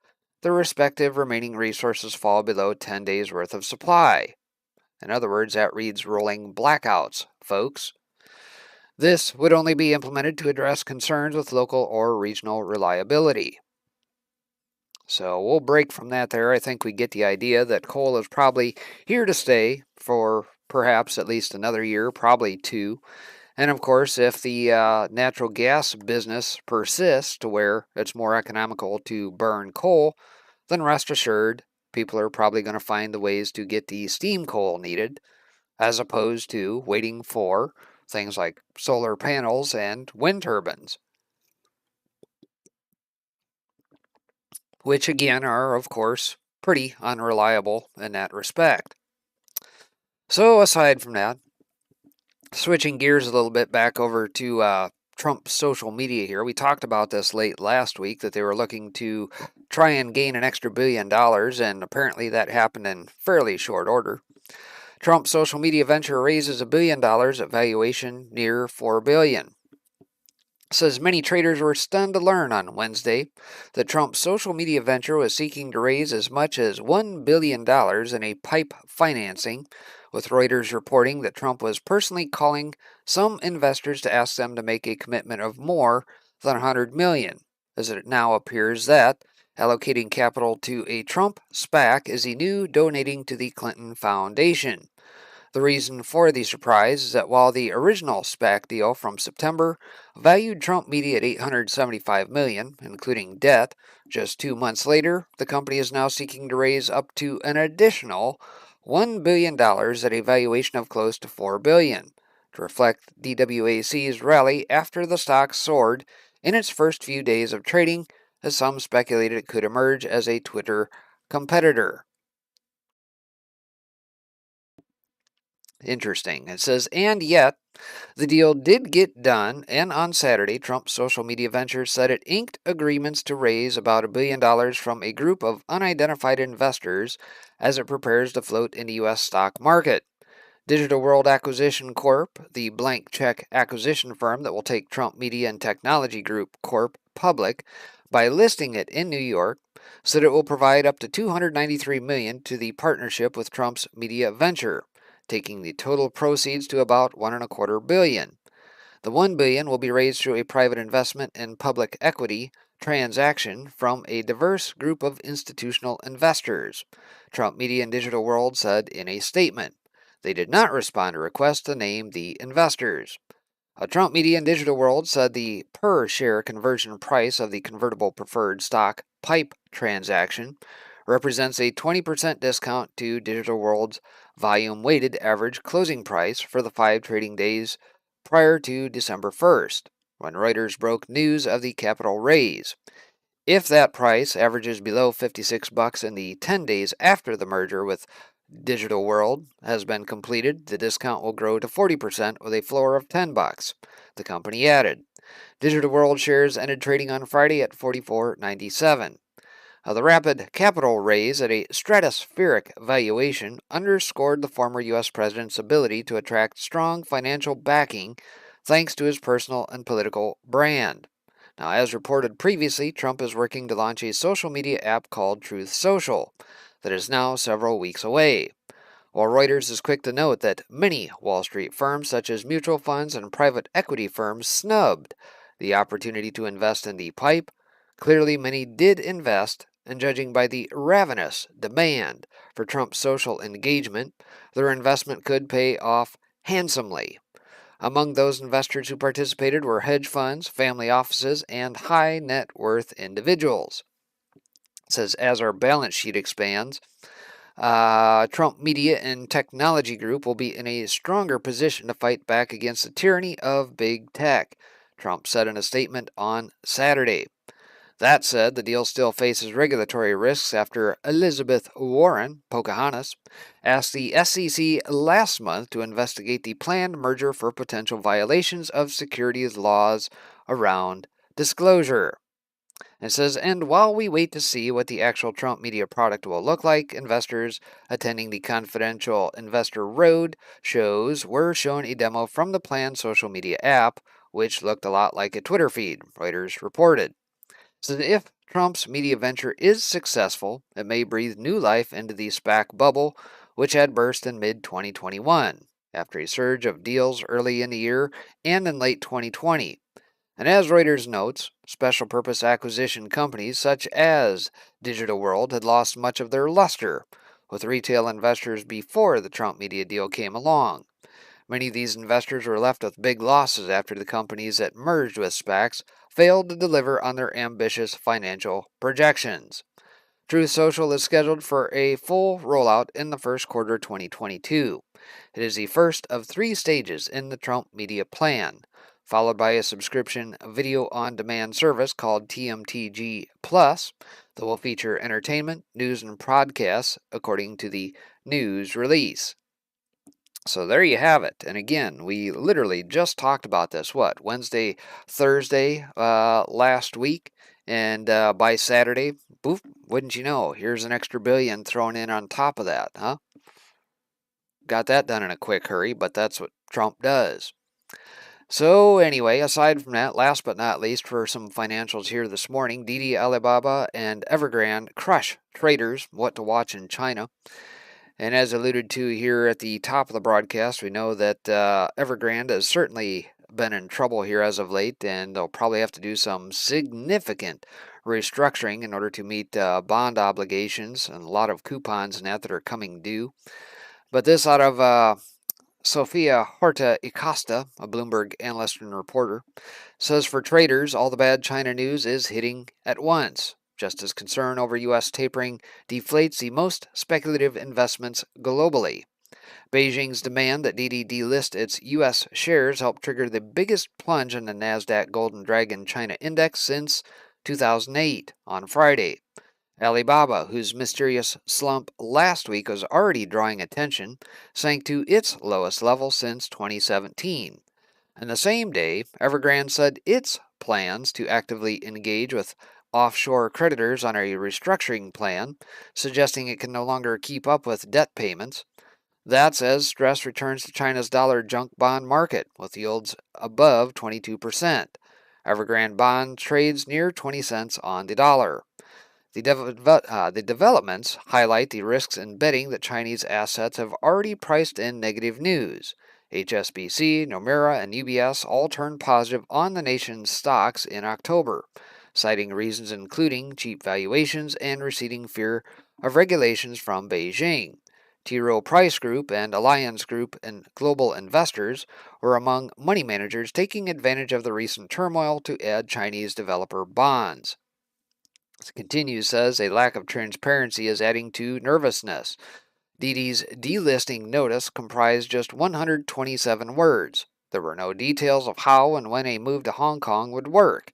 the respective remaining resources fall below 10 days' worth of supply. In other words, that reads rolling blackouts, folks. This would only be implemented to address concerns with local or regional reliability. So we'll break from that there. I think we get the idea that coal is probably here to stay for perhaps at least another year, probably 2. And of course, if the natural gas business persists to where it's more economical to burn coal, then rest assured, people are probably going to find the ways to get the steam coal needed, as opposed to waiting for things like solar panels and wind turbines, which again are, of course, pretty unreliable in that respect. So aside from that, switching gears a little bit back over to Trump's social media here. We talked about this late last week that they were looking to try and gain an extra $1 billion, and apparently that happened in fairly short order. Trump's social media venture raises $1 billion at valuation near $4 billion. Says many traders were stunned to learn on Wednesday that Trump's social media venture was seeking to raise as much as $1 billion in a PIPE financing, with Reuters reporting that Trump was personally calling some investors to ask them to make a commitment of more than $100 million, as it now appears that allocating capital to a Trump SPAC is a new donating to the Clinton Foundation. The reason for the surprise is that while the original SPAC deal from September valued Trump Media at $875 million, including debt, just 2 months later, the company is now seeking to raise up to an additional $1 billion at a valuation of close to $4 billion, to reflect DWAC's rally after the stock soared in its first few days of trading, as some speculated it could emerge as a Twitter competitor. Interesting. It says, and yet, the deal did get done, and on Saturday, Trump's social media venture said it inked agreements to raise about $1 billion from a group of unidentified investors as it prepares to float in the U.S. stock market. Digital World Acquisition Corp., the blank check acquisition firm that will take Trump Media and Technology Group Corp. Public by listing it in New York, said it will provide up to $293 million to the partnership with Trump's media venture, taking the total proceeds to about $1.25 billion. The $1 billion will be raised through a private investment in public equity transaction from a diverse group of institutional investors, Trump Media and Digital World said in a statement. They did not respond to requests to name the investors. Trump Media and Digital World said the per-share conversion price of the convertible preferred stock PIPE transaction represents a 20% discount to Digital World's volume-weighted average closing price for the 5 trading days prior to December 1st, when Reuters broke news of the capital raise. If that price averages below $56 in the 10 days after the merger with Digital World has been completed, the discount will grow to 40% with a floor of $10, the company added. Digital World shares ended trading on Friday at $44.97. The rapid capital raise at a stratospheric valuation underscored the former U.S. president's ability to attract strong financial backing thanks to his personal and political brand. Now, as reported previously, Trump is working to launch a social media app called Truth Social that is now several weeks away. While Reuters is quick to note that many Wall Street firms, such as mutual funds and private equity firms, snubbed the opportunity to invest in the pipe, clearly many did invest, and judging by the ravenous demand for Trump's social engagement, their investment could pay off handsomely. Among those investors who participated were hedge funds, family offices, and high net worth individuals. It says, as our balance sheet expands, Trump Media and Technology Group will be in a stronger position to fight back against the tyranny of big tech, Trump said in a statement on Saturday. That said, the deal still faces regulatory risks after Elizabeth Warren, Pocahontas, asked the SEC last month to investigate the planned merger for potential violations of securities laws around disclosure. It says, and while we wait to see what the actual Trump Media product will look like, investors attending the confidential Investor Road shows were shown a demo from the planned social media app, which looked a lot like a Twitter feed, Reuters reported. So if Trump's media venture is successful, it may breathe new life into the SPAC bubble, which had burst in mid-2021, after a surge of deals early in the year and in late 2020. And as Reuters notes, special purpose acquisition companies such as Digital World had lost much of their luster with retail investors before the Trump media deal came along. Many of these investors were left with big losses after the companies that merged with SPACs failed to deliver on their ambitious financial projections. Truth Social is scheduled for a full rollout in the first quarter of 2022. It is the first of 3 stages in the Trump media plan, followed by a subscription video on demand service called TMTG Plus that will feature entertainment, news, and podcasts, according to the news release. So there you have it. And again, we literally just talked about this, Wednesday, Thursday last week. And by Saturday, poof, wouldn't you know, here's an extra billion thrown in on top of that, huh? Got that done in a quick hurry, but that's what Trump does. So anyway, aside from that, last but not least, for some financials here this morning, Didi, Alibaba, and Evergrande crush traders, what to watch in China. And as alluded to here at the top of the broadcast, we know that Evergrande has certainly been in trouble here as of late, and they'll probably have to do some significant restructuring in order to meet bond obligations and a lot of coupons and that are coming due. But this out of Sofia Horta Acosta, a Bloomberg analyst and reporter, says for traders, all the bad China news is hitting at once, just as concern over U.S. tapering deflates the most speculative investments globally. Beijing's demand that Didi delist its U.S. shares helped trigger the biggest plunge in the Nasdaq Golden Dragon China Index since 2008 on Friday. Alibaba, whose mysterious slump last week was already drawing attention, sank to its lowest level since 2017. And the same day, Evergrande said its plans to actively engage with offshore creditors on a restructuring plan, suggesting it can no longer keep up with debt payments. That's as stress returns to China's dollar junk bond market, with yields above 22%. Evergrande bond trades near 20 cents on the dollar. The developments highlight the risks in betting that Chinese assets have already priced in negative news. HSBC, Nomura, and UBS all turned positive on the nation's stocks in October, citing reasons including cheap valuations and receding fear of regulations from Beijing. T. Rowe Price Group and Allianz Group and Global Investors were among money managers taking advantage of the recent turmoil to add Chinese developer bonds. It continues, says, a lack of transparency is adding to nervousness. Didi's delisting notice comprised just 127 words. There were no details of how and when a move to Hong Kong would work.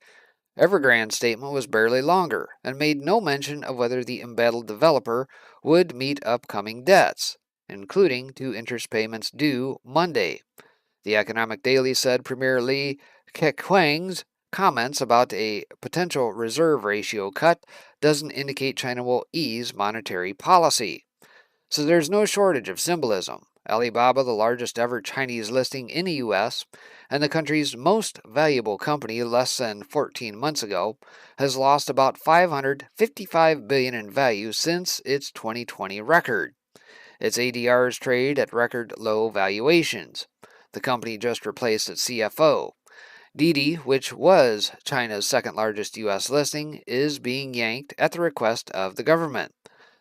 Evergrande's statement was barely longer and made no mention of whether the embattled developer would meet upcoming debts, including two interest payments due Monday. The Economic Daily said Premier Li Keqiang's comments about a potential reserve ratio cut doesn't indicate China will ease monetary policy. So there's no shortage of symbolism. Alibaba, the largest ever Chinese listing in the US, and the country's most valuable company less than 14 months ago, has lost about $555 billion in value since its 2020 record. Its ADRs trade at record low valuations. The company just replaced its CFO. Didi, which was China's second largest U.S. listing, is being yanked at the request of the government.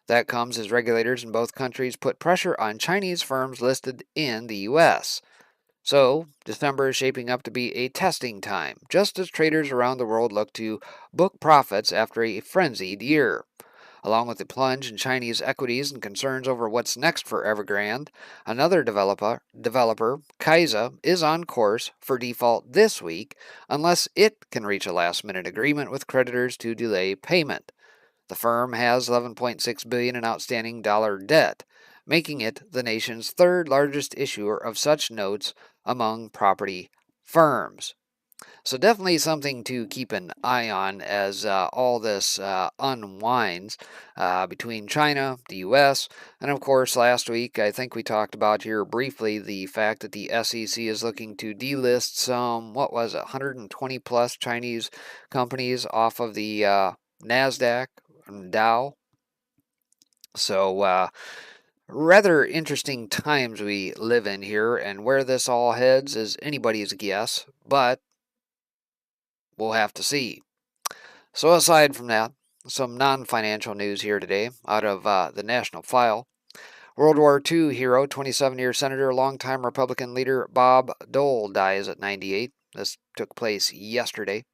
That comes as regulators in both countries put pressure on Chinese firms listed in the U.S. So, December is shaping up to be a testing time, just as traders around the world look to book profits after a frenzied year. Along with the plunge in Chinese equities and concerns over what's next for Evergrande, another developer, Kaiza, is on course for default this week unless it can reach a last-minute agreement with creditors to delay payment. The firm has $11.6 billion in outstanding dollar debt, making it the nation's third largest issuer of such notes among property firms. So definitely something to keep an eye on as all this unwinds between China, the U.S., and of course last week I think we talked about here briefly the fact that the SEC is looking to delist some, 120 plus Chinese companies off of the NASDAQ and Dow. So rather interesting times we live in here, and where this all heads is anybody's guess, but we'll have to see. So aside from that, some non-financial news here today out of the National File. World War II hero, 27-year senator, longtime Republican leader Bob Dole dies at 98. This took place yesterday.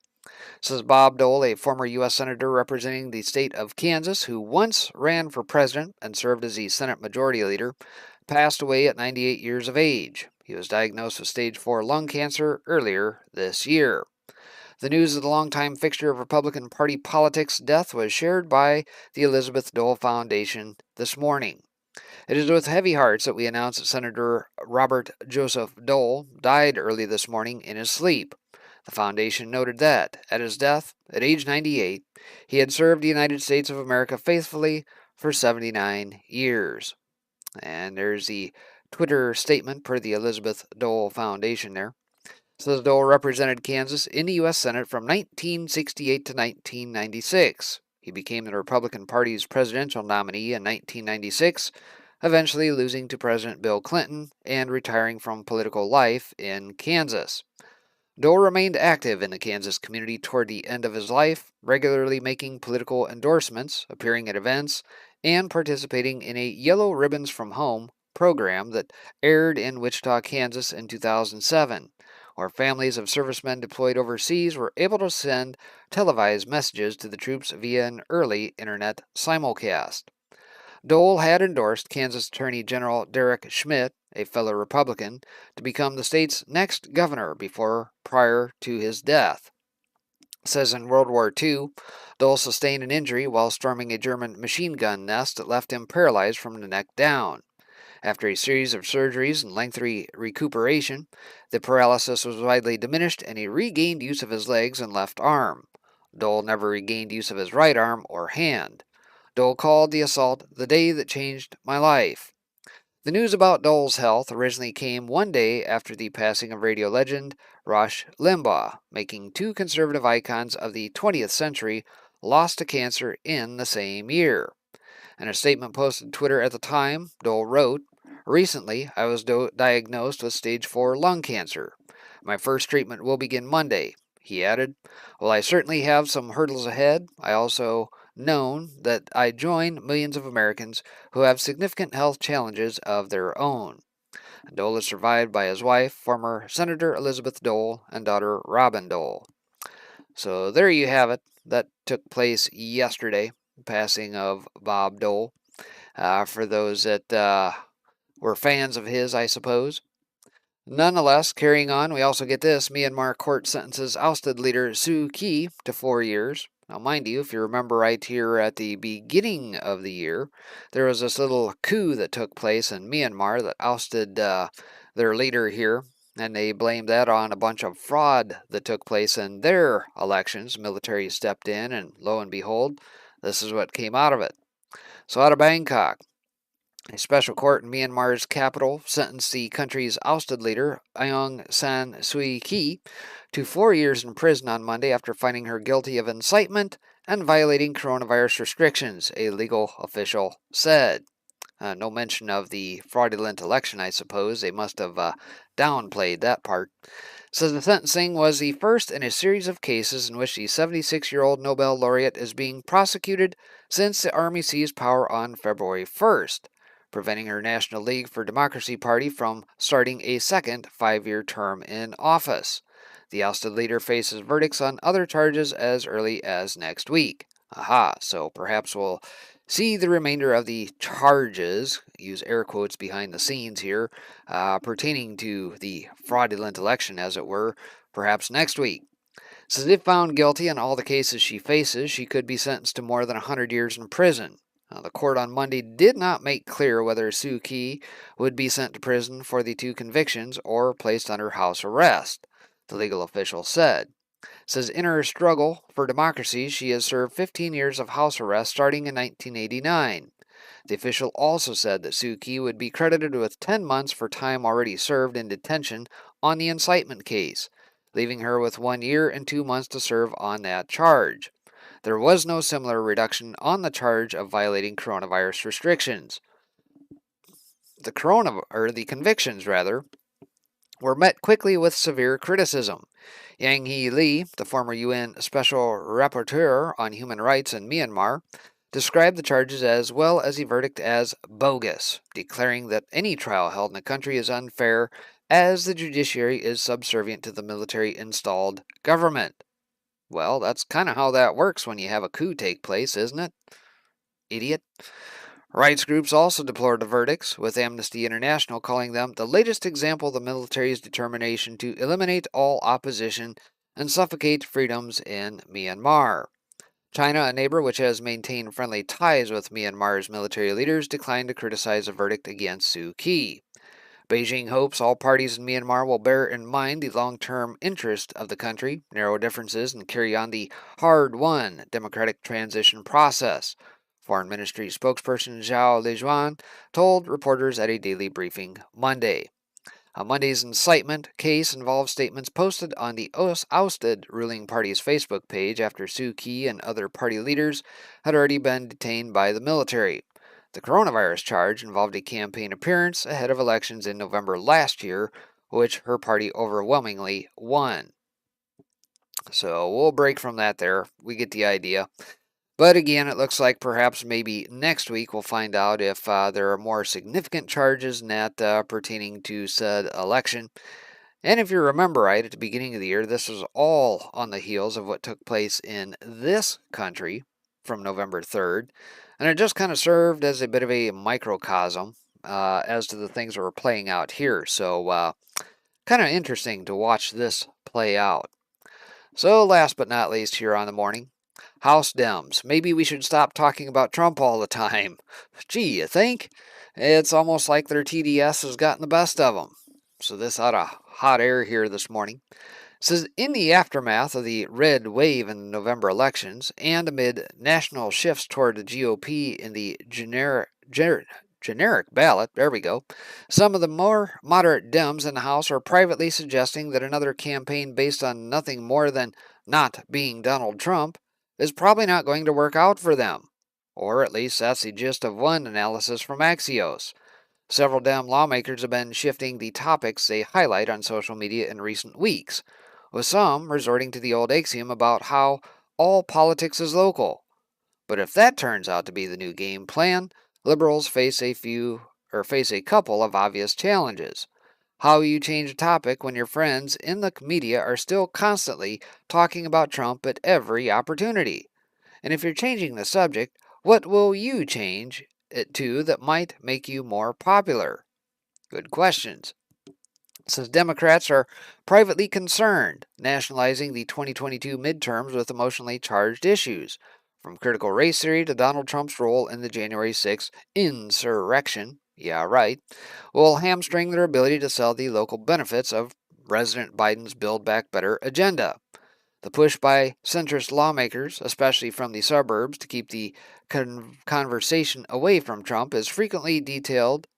Says Bob Dole, a former U.S. senator representing the state of Kansas, who once ran for president and served as the Senate Majority Leader, passed away at 98 years of age. He was diagnosed with stage 4 lung cancer earlier this year. The news of the longtime fixture of Republican Party politics' death was shared by the Elizabeth Dole Foundation this morning. It is with heavy hearts that we announce that Senator Robert Joseph Dole died early this morning in his sleep. The foundation noted that, at his death, at age 98, he had served the United States of America faithfully for 79 years. And there's the Twitter statement per the Elizabeth Dole Foundation there. Says Dole represented Kansas in the U.S. Senate from 1968 to 1996. He became the Republican Party's presidential nominee in 1996, eventually losing to President Bill Clinton and retiring from political life in Kansas. Dole remained active in the Kansas community toward the end of his life, regularly making political endorsements, appearing at events, and participating in a Yellow Ribbons from Home program that aired in Wichita, Kansas in 2007, where families of servicemen deployed overseas were able to send televised messages to the troops via an early internet simulcast. Dole had endorsed Kansas Attorney General Derek Schmidt, a fellow Republican, to become the state's next governor prior to his death. It says in World War II, Dole sustained an injury while storming a German machine gun nest that left him paralyzed from the neck down. After a series of surgeries and lengthy recuperation, the paralysis was widely diminished and he regained use of his legs and left arm. Dole never regained use of his right arm or hand. Dole called the assault the day that changed my life. The news about Dole's health originally came one day after the passing of radio legend Rush Limbaugh, making two conservative icons of the 20th century lost to cancer in the same year. In a statement posted on Twitter at the time, Dole wrote, "Recently, I was diagnosed with stage 4 lung cancer. My first treatment will begin Monday." He added, "While I certainly have some hurdles ahead, I also known that I join millions of Americans who have significant health challenges of their own." Dole is survived by his wife, former Senator Elizabeth Dole, and daughter Robin Dole. So there you have it. That took place yesterday, passing of Bob Dole. For those that were fans of his, I suppose. Nonetheless, carrying on, we also get this. Myanmar court sentences ousted leader Suu Kyi to 4 years. Now, mind you, if you remember right here at the beginning of the year, there was this little coup that took place in Myanmar that ousted their leader here, and they blamed that on a bunch of fraud that took place in their elections. Military stepped in, and lo and behold, this is what came out of it. So out of Bangkok, a special court in Myanmar's capital sentenced the country's ousted leader, Aung San Suu Kyi, to 4 years in prison on Monday after finding her guilty of incitement and violating coronavirus restrictions, a legal official said. No mention of the fraudulent election, I suppose. They must have downplayed that part. Says the sentencing was the first in a series of cases in which the 76-year-old Nobel laureate is being prosecuted since the army seized power on February 1st, preventing her National League for Democracy party from starting a second 5-year term in office. The ousted leader faces verdicts on other charges as early as next week. Aha, so perhaps we'll see the remainder of the charges, use air quotes behind the scenes here, pertaining to the fraudulent election, as it were, perhaps next week. Says if found guilty in all the cases she faces, she could be sentenced to more than 100 years in prison. Now, the court on Monday did not make clear whether Suu Kyi would be sent to prison for the two convictions or placed under house arrest, the legal official said. Says in her struggle for democracy, she has served 15 years of house arrest starting in 1989. The official also said that Suu Kyi would be credited with 10 months for time already served in detention on the incitement case, leaving her with 1 year and 2 months to serve on that charge. There was no similar reduction on the charge of violating coronavirus restrictions. The convictions were met quickly with severe criticism. Yang He Lee, the former UN Special Rapporteur on Human Rights in Myanmar, described the charges as well as the verdict as bogus, declaring that any trial held in the country is unfair as the judiciary is subservient to the military-installed government. Well, that's kind of how that works when you have a coup take place, isn't it? Idiot. Rights groups also deplored the verdicts, with Amnesty International calling them the latest example of the military's determination to eliminate all opposition and suffocate freedoms in Myanmar. China, a neighbor which has maintained friendly ties with Myanmar's military leaders, declined to criticize the verdict against Suu Kyi. Beijing hopes all parties in Myanmar will bear in mind the long-term interest of the country, narrow differences, and carry on the hard-won democratic transition process. Foreign Ministry spokesperson Zhao Lijuan told reporters at a daily briefing Monday. Monday's incitement case involves statements posted on the ousted ruling party's Facebook page after Suu Kyi and other party leaders had already been detained by the military. The coronavirus charge involved a campaign appearance ahead of elections in November last year, which her party overwhelmingly won. So we'll break from that there. We get the idea. But again, it looks like perhaps maybe next week we'll find out if there are more significant charges than that pertaining to said election. And if you remember right, at the beginning of the year, this was all on the heels of what took place in this country from November 3rd. And it just kind of served as a bit of a microcosm as to the things that were playing out here. So kind of interesting to watch this play out. So last but not least here on the morning, House Dems. Maybe we should stop talking about Trump all the time. Gee, you think? It's almost like their TDS has gotten the best of them. So this out of hot air here this morning. Says in the aftermath of the red wave in the November elections and amid national shifts toward the GOP in the generic ballot, there we go, some of the more moderate Dems in the House are privately suggesting that another campaign based on nothing more than not being Donald Trump is probably not going to work out for them. Or at least that's the gist of one analysis from Axios. Several Dem lawmakers have been shifting the topics they highlight on social media in recent weeks, with some resorting to the old axiom about how all politics is local. But if that turns out to be the new game plan, liberals face a couple of obvious challenges. How you change a topic when your friends in the media are still constantly talking about Trump at every opportunity. And if you're changing the subject, what will you change it to that might make you more popular? Good questions. It says Democrats are privately concerned, nationalizing the 2022 midterms with emotionally charged issues, from critical race theory to Donald Trump's role in the January 6th insurrection. Yeah, right. Will hamstring their ability to sell the local benefits of President Biden's Build Back Better agenda. The push by centrist lawmakers, especially from the suburbs, to keep the conversation away from Trump is frequently derailed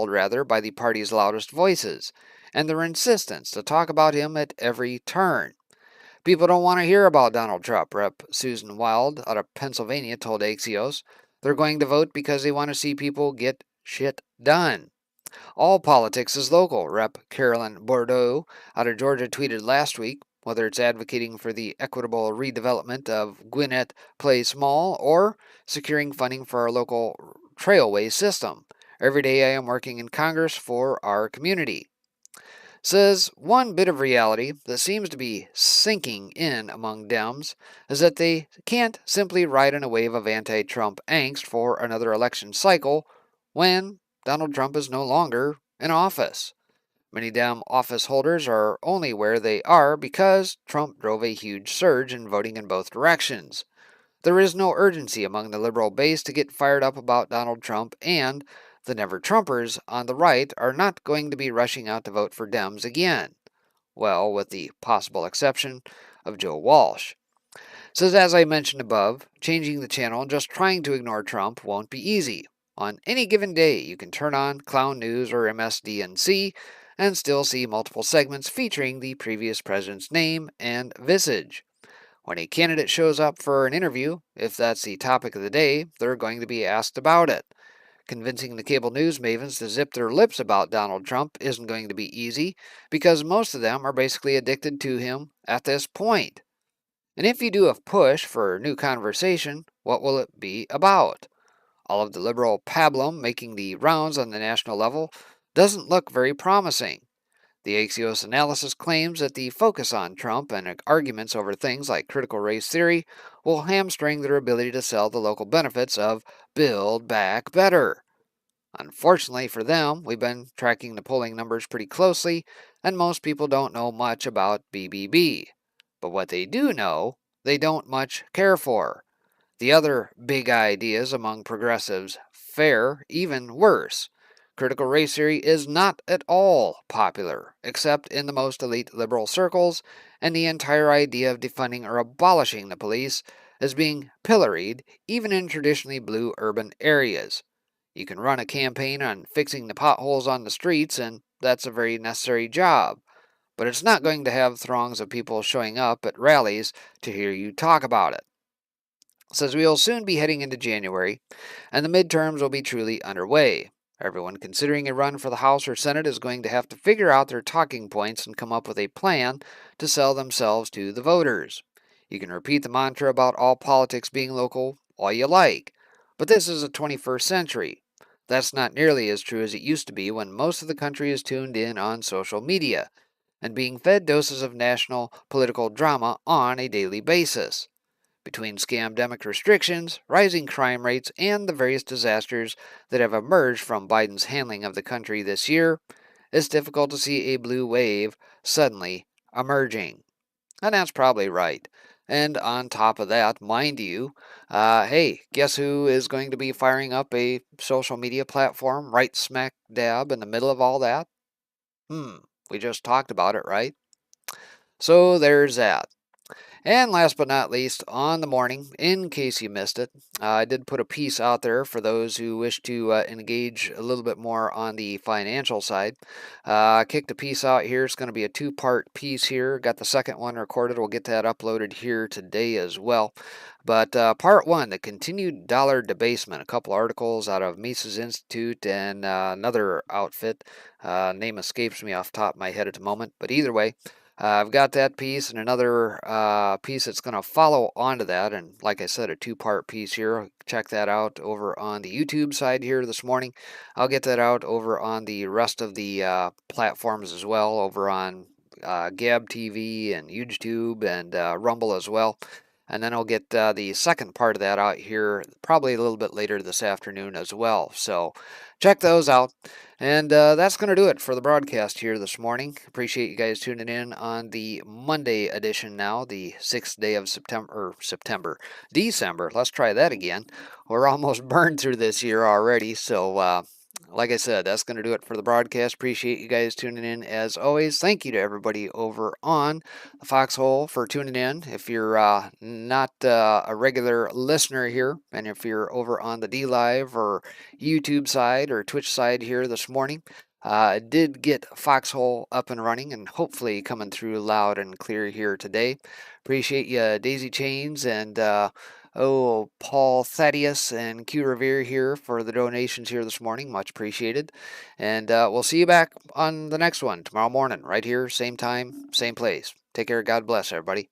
rather, by the party's loudest voices, and their insistence to talk about him at every turn. People don't want to hear about Donald Trump, Rep. Susan Wild out of Pennsylvania told Axios. They're going to vote because they want to see people get shit done. All politics is local, Rep. Carolyn Bordeaux out of Georgia tweeted last week, whether it's advocating for the equitable redevelopment of Gwinnett Place Mall or securing funding for our local trailway system. Every day I am working in Congress for our community. Says one bit of reality that seems to be sinking in among Dems is that they can't simply ride on a wave of anti Trump angst for another election cycle when Donald Trump is no longer in office. Many Dem office holders are only where they are because Trump drove a huge surge in voting in both directions. There is no urgency among the liberal base to get fired up about Donald Trump, and the never Trumpers on the right are not going to be rushing out to vote for Dems again. Well, with the possible exception of Joe Walsh. Says, as I mentioned above, changing the channel and just trying to ignore Trump won't be easy. On any given day, you can turn on Clown News or MSDNC and still see multiple segments featuring the previous president's name and visage. When a candidate shows up for an interview, if that's the topic of the day, they're going to be asked about it. Convincing the cable news mavens to zip their lips about Donald Trump isn't going to be easy because most of them are basically addicted to him at this point. And if you do a push for new conversation, what will it be about? All of the liberal pablum making the rounds on the national level doesn't look very promising. The Axios analysis claims that the focus on Trump and arguments over things like critical race theory will hamstring their ability to sell the local benefits of Build Back Better. Unfortunately for them, we've been tracking the polling numbers pretty closely, and most people don't know much about BBB. But what they do know, they don't much care for. The other big ideas among progressives fare even worse. Critical race theory is not at all popular, except in the most elite liberal circles, and the entire idea of defunding or abolishing the police is being pilloried even in traditionally blue urban areas. You can run a campaign on fixing the potholes on the streets, and that's a very necessary job, but it's not going to have throngs of people showing up at rallies to hear you talk about it. Says we will soon be heading into January, and the midterms will be truly underway. Everyone considering a run for the House or Senate is going to have to figure out their talking points and come up with a plan to sell themselves to the voters. You can repeat the mantra about all politics being local all you like, but this is the 21st century. That's not nearly as true as it used to be when most of the country is tuned in on social media and being fed doses of national political drama on a daily basis. Between scamdemic restrictions, rising crime rates, and the various disasters that have emerged from Biden's handling of the country this year, it's difficult to see a blue wave suddenly emerging. And that's probably right. And on top of that, mind you, hey, guess who is going to be firing up a social media platform right smack dab in the middle of all that? We just talked about it, right? So there's that. And last but not least, on the morning, in case you missed it, I did put a piece out there for those who wish to engage a little bit more on the financial side. I kicked a piece out here. It's going to be a two-part piece here. Got the second one recorded. We'll get that uploaded here today as well. But part one, the continued dollar debasement. A couple articles out of Mises Institute and another outfit. Name escapes me off the top of my head at the moment. But either way, I've got that piece and another piece that's going to follow onto that. And like I said, a two-part piece here. Check that out over on the YouTube side here this morning. I'll get that out over on the rest of the platforms as well, over on Gab TV and YouTube and Rumble as well. and then I'll get the second part of that out here probably a little bit later this afternoon as well. So check those out. And that's going to do it for the broadcast here this morning. Appreciate you guys tuning in on the Monday edition now, the 6th day of December. Let's try that again. We're almost burned through this year already. So, like I said, that's going to do it for the broadcast. Appreciate you guys tuning in as always. Thank you to everybody over on the Foxhole for tuning in. If you're not a regular listener here, and if you're over on the D Live or YouTube side or Twitch side here this morning, did get Foxhole up and running and hopefully coming through loud and clear here today. Appreciate you, Daisy Chains, and Paul Thaddeus and Q Revere here for the donations here this morning. Much appreciated. And we'll see you back on the next one tomorrow morning, right here, same time, same place. Take care. God bless, everybody.